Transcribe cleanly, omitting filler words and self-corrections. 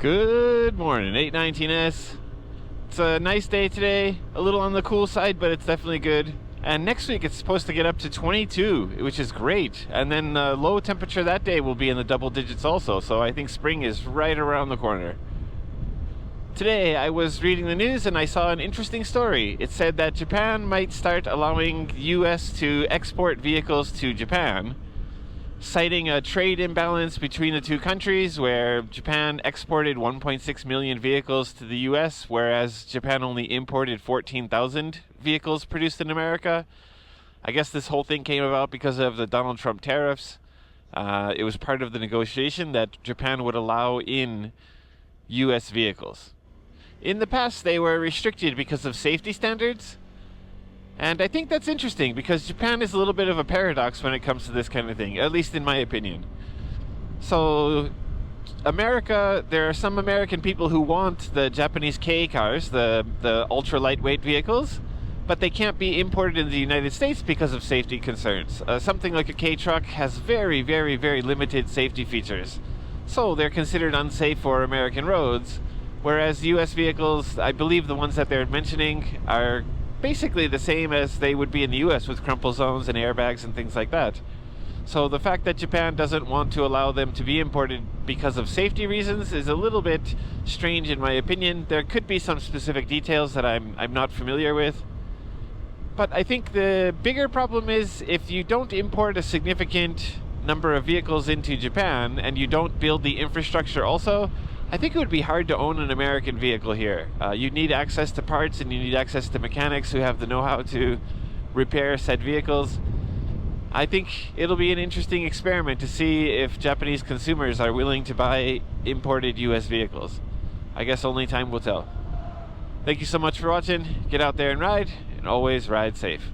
Good morning, 819S. It's a nice day today, a little on the cool side, but it's definitely good. And next week it's supposed to get up to 22, which is great. And then low temperature that day will be in the double digits also, so I think spring is right around the corner. Today I was reading the news and I saw an interesting story. It said that Japan might start allowing US to export vehicles to Japan, citing a trade imbalance between the two countries where Japan exported 1.6 million vehicles to the US, whereas Japan only imported 14,000 vehicles produced in America. I guess this whole thing came about because of the Donald Trump tariffs. It was part of the negotiation that Japan would allow in US vehicles. In the past, they were restricted because of safety standards. And I think that's interesting because Japan is a little bit of a paradox when it comes to this kind of thing, at least in my opinion. So, America, there are some American people who want the Japanese K cars, the ultra lightweight vehicles, but they can't be imported in the United States because of safety concerns. Something like a K truck has very, very, very limited safety features. So they're considered unsafe for American roads, whereas US vehicles, I believe the ones that they're mentioning, are basically the same as they would be in the US with crumple zones and airbags and things like that. So the fact that Japan doesn't want to allow them to be imported because of safety reasons is a little bit strange in my opinion. There could be some specific details that I'm not familiar with. But I think the bigger problem is if you don't import a significant number of vehicles into Japan and you don't build the infrastructure also, I think it would be hard to own an American vehicle here. You need access to parts and you need access to mechanics who have the know-how to repair said vehicles. I think it'll be an interesting experiment to see if Japanese consumers are willing to buy imported US vehicles. I guess only time will tell. Thank you so much for watching. Get out there and ride, and always ride safe.